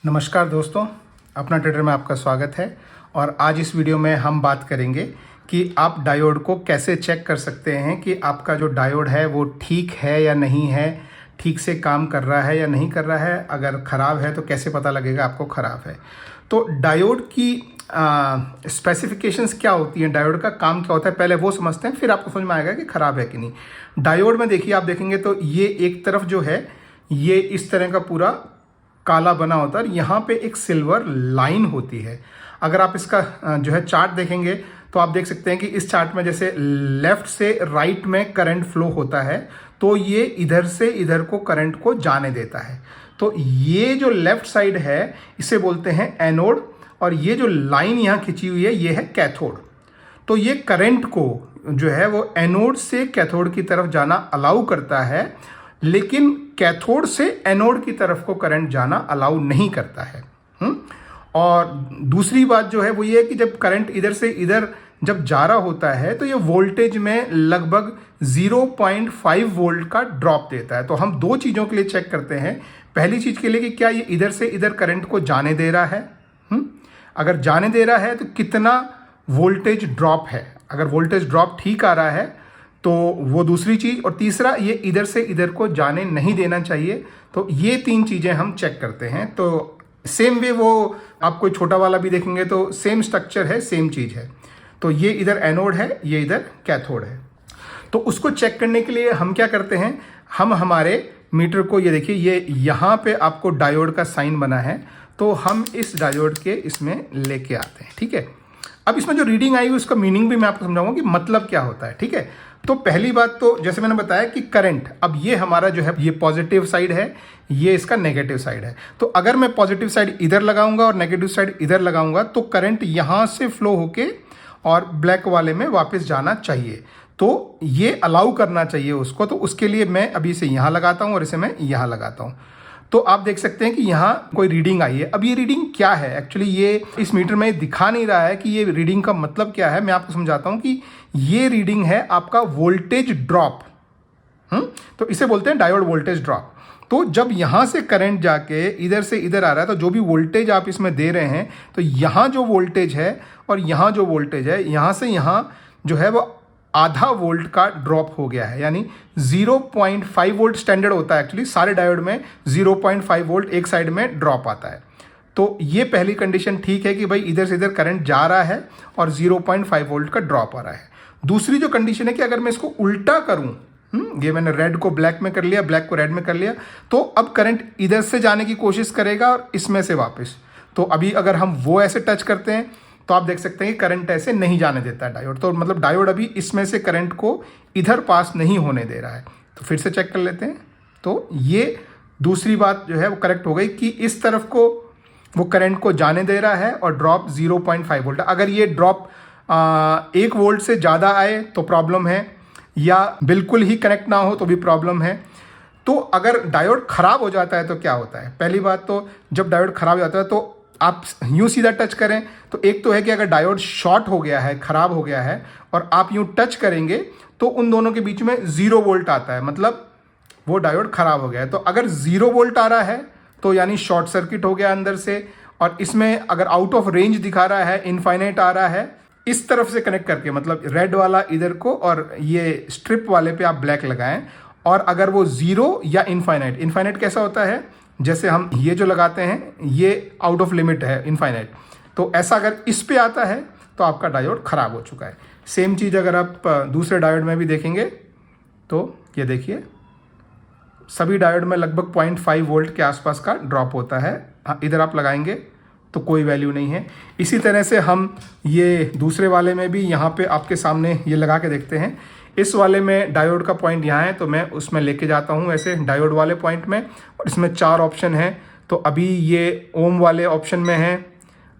नमस्कार दोस्तों, अपना ट्रेडर में आपका स्वागत है। और आज इस वीडियो में हम बात करेंगे कि आप डायोड को कैसे चेक कर सकते हैं कि आपका जो डायोड है वो ठीक है या नहीं है, ठीक से काम कर रहा है या नहीं कर रहा है। अगर ख़राब है तो कैसे पता लगेगा आपको ख़राब है। तो डायोड की स्पेसिफिकेशंस क्या होती हैं, डायोड का काम क्या होता है, पहले वो समझते हैं, फिर आपको समझ में आएगा कि ख़राब है कि नहीं। डायोड में देखिए, आप देखेंगे तो ये एक तरफ जो है ये इस तरह का पूरा काला बना होता है, यहाँ पे एक सिल्वर लाइन होती है। अगर आप इसका जो है चार्ट देखेंगे तो आप देख सकते हैं कि इस चार्ट में जैसे लेफ्ट से राइट में करंट फ्लो होता है, तो ये इधर से इधर को करंट को जाने देता है। तो ये जो लेफ्ट साइड है इसे बोलते हैं एनोड, और ये जो लाइन यहाँ खिंची हुई है ये है कैथोड। तो ये करंट को जो है वो एनोड से कैथोड की तरफ जाना अलाउ करता है, लेकिन कैथोड से एनोड की तरफ को करंट जाना अलाउ नहीं करता है। और दूसरी बात जो है वो ये है कि जब करंट इधर से इधर जब जा रहा होता है तो ये वोल्टेज में लगभग 0.5 वोल्ट का ड्रॉप देता है। तो हम दो चीज़ों के लिए चेक करते हैं। पहली चीज़ के लिए कि क्या ये इधर से इधर करंट को जाने दे रहा है, अगर जाने दे रहा है तो कितना वोल्टेज ड्रॉप है। अगर वोल्टेज ड्रॉप ठीक आ रहा है तो वो दूसरी चीज़, और तीसरा ये इधर से इधर को जाने नहीं देना चाहिए। तो ये तीन चीज़ें हम चेक करते हैं। तो सेम वे वो आप कोई छोटा वाला भी देखेंगे तो सेम स्ट्रक्चर है, सेम चीज़ है। तो ये इधर एनोड है, ये इधर कैथोड है। तो उसको चेक करने के लिए हम क्या करते हैं, हम हमारे मीटर को, ये देखिए ये यहाँ पे आपको डायोड का साइन बना है, तो हम इस डायोड के इसमें लेके आते हैं। ठीक है, अब इसमें जो रीडिंग आई उसका मीनिंग भी मैं आपको समझाऊंगा कि मतलब क्या होता है। ठीक है, तो पहली बात तो जैसे मैंने बताया कि करंट, अब ये हमारा जो है ये पॉजिटिव साइड है, ये इसका नेगेटिव साइड है। तो अगर मैं पॉजिटिव साइड इधर लगाऊंगा और नेगेटिव साइड इधर लगाऊंगा तो करंट यहां से फ्लो होके और ब्लैक वाले में वापस जाना चाहिए। तो ये अलाउ करना चाहिए उसको। तो उसके लिए मैं अभी इसे यहां लगाता हूं और इसे मैं यहां लगाता हूं। तो आप देख सकते हैं कि यहाँ कोई रीडिंग आई है। अब ये रीडिंग क्या है, एक्चुअली ये इस मीटर में दिखा नहीं रहा है कि ये रीडिंग का मतलब क्या है। मैं आपको समझाता हूँ कि ये रीडिंग है आपका वोल्टेज ड्रॉप। तो इसे बोलते हैं डायोड वोल्टेज ड्रॉप। तो जब यहाँ से करंट जाके इधर से इधर आ रहा है तो जो भी वोल्टेज आप इसमें दे रहे हैं, तो यहाँ जो वोल्टेज है और यहाँ जो वोल्टेज है, यहाँ से यहाँ जो है वो आधा वोल्ट का ड्रॉप हो गया है। यानी 0.5 वोल्ट स्टैंडर्ड होता है एक्चुअली, सारे डायोड में 0.5 वोल्ट एक साइड में ड्रॉप आता है। तो ये पहली कंडीशन ठीक है कि भाई इधर से इधर करंट जा रहा है और 0.5 वोल्ट का ड्रॉप आ रहा है। दूसरी जो कंडीशन है कि अगर मैं इसको उल्टा करूं, ये मैंने रेड को ब्लैक में कर लिया, ब्लैक को रेड में कर लिया, तो अब करंट इधर से जाने की कोशिश करेगा और इसमें से वापस। तो अभी अगर हम वो ऐसे टच करते हैं तो आप देख सकते हैं कि करंट ऐसे नहीं जाने देता है डायोड। तो मतलब डायोड अभी इसमें से करंट को इधर पास नहीं होने दे रहा है। तो फिर से चेक कर लेते हैं। तो ये दूसरी बात जो है वो करेक्ट हो गई कि इस तरफ को वो करंट को जाने दे रहा है और ड्रॉप 0.5 वोल्ट। अगर ये ड्रॉप 1 वोल्ट से ज़्यादा आए तो प्रॉब्लम है, या बिल्कुल ही कनेक्ट ना हो तो भी प्रॉब्लम है। तो अगर डायोड खराब हो जाता है तो क्या होता है, पहली बात तो जब डायोड खराब हो जाता है तो आप यूं सीधा टच करें तो एक तो है कि अगर डायोड शॉर्ट हो गया है, खराब हो गया है, और आप यूं टच करेंगे तो उन दोनों के बीच में 0 वोल्ट आता है, मतलब वो डायोड खराब हो गया है। तो अगर 0 वोल्ट आ रहा है तो यानी शॉर्ट सर्किट हो गया अंदर से। और इसमें अगर आउट ऑफ रेंज दिखा रहा है, इनफाइनाइट आ रहा है, इस तरफ से कनेक्ट करके, मतलब रेड वाला इधर को और ये स्ट्रिप वाले पे आप ब्लैक लगाएं। और अगर वो 0 या इनफाइनाइट, इनफाइनाइट कैसा होता है, जैसे हम ये जो लगाते हैं ये आउट ऑफ लिमिट है इनफाइनाइट, तो ऐसा अगर इस पे आता है तो आपका डायोड खराब हो चुका है। सेम चीज़ अगर आप दूसरे डायोड में भी देखेंगे तो ये देखिए सभी डायोड में लगभग 0.5 वोल्ट के आसपास का ड्रॉप होता है। इधर आप लगाएंगे तो कोई वैल्यू नहीं है। इसी तरह से हम ये दूसरे वाले में भी यहाँ पे आपके सामने ये लगा के देखते हैं। इस वाले में डायोड का पॉइंट यहाँ है तो मैं उसमें लेके जाता हूँ ऐसे डायोड वाले पॉइंट में, और इसमें 4 ऑप्शन है। तो अभी ये ओम वाले ऑप्शन में है,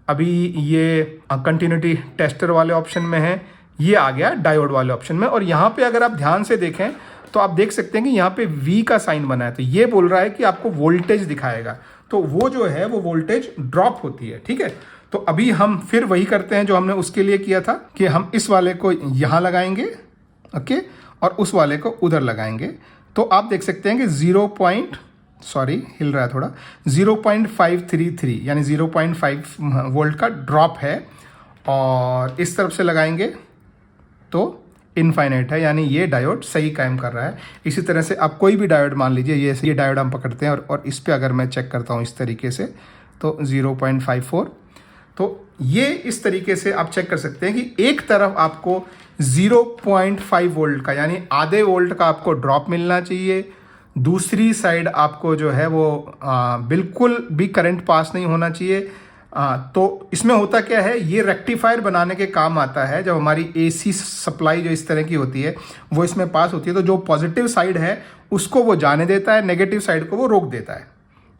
अभी ये कंटिन्यूटी टेस्टर वाले ऑप्शन में है, ये आ गया डायोड वाले ऑप्शन में। और यहाँ पे अगर आप ध्यान से देखें तो आप देख सकते हैं कि यहाँ पे V का साइन बना है, तो ये बोल रहा है कि आपको वोल्टेज दिखाएगा। तो वो जो है वो वोल्टेज ड्रॉप होती है। ठीक है, तो अभी हम फिर वही करते हैं जो हमने उसके लिए किया था कि हम इस वाले को यहाँ लगाएंगे, ओके, और उस वाले को उधर लगाएंगे। तो आप देख सकते हैं कि सॉरी हिल रहा है थोड़ा, 0.533 यानी 0.5 वोल्ट का ड्रॉप है। और इस तरफ से लगाएंगे तो इनफाइनाइट है, यानी ये डायोड सही काम कर रहा है। इसी तरह से आप कोई भी डायोड मान लीजिए, ये डायोड हम पकड़ते हैं और इस पे अगर मैं चेक करता हूँ इस तरीके से तो 0.54, तो ये इस तरीके से आप चेक कर सकते हैं कि एक तरफ आपको 0.5 वोल्ट का यानी आधे वोल्ट का आपको ड्रॉप मिलना चाहिए, दूसरी साइड आपको जो है वो बिल्कुल भी करंट पास नहीं होना चाहिए। तो इसमें होता क्या है, ये रेक्टिफायर बनाने के काम आता है। जब हमारी एसी सप्लाई जो इस तरह की होती है वो इसमें पास होती है, तो जो पॉजिटिव साइड है उसको वो जाने देता है, नेगेटिव साइड को वो रोक देता है।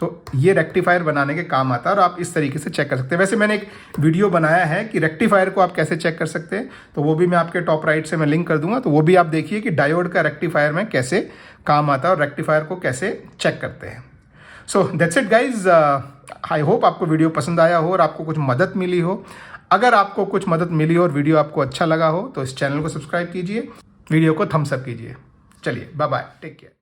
तो ये रेक्टिफायर बनाने के काम आता है और आप इस तरीके से चेक कर सकते हैं। वैसे मैंने एक वीडियो बनाया है कि रेक्टिफायर को आप कैसे चेक कर सकते हैं, तो वो भी मैं आपके टॉप राइट से मैं लिंक कर दूंगा, तो वो भी आप देखिए कि डायोड का रेक्टिफायर में कैसे काम आता है और रेक्टिफायर को कैसे चेक करते हैं। So that's it guys, I hope आपको वीडियो पसंद आया हो और आपको कुछ मदद मिली हो। अगर आपको कुछ मदद मिली हो और वीडियो आपको अच्छा लगा हो तो इस चैनल को सब्सक्राइब कीजिए, वीडियो को थम्स अप कीजिए। चलिए बाय बाय, टेक केयर।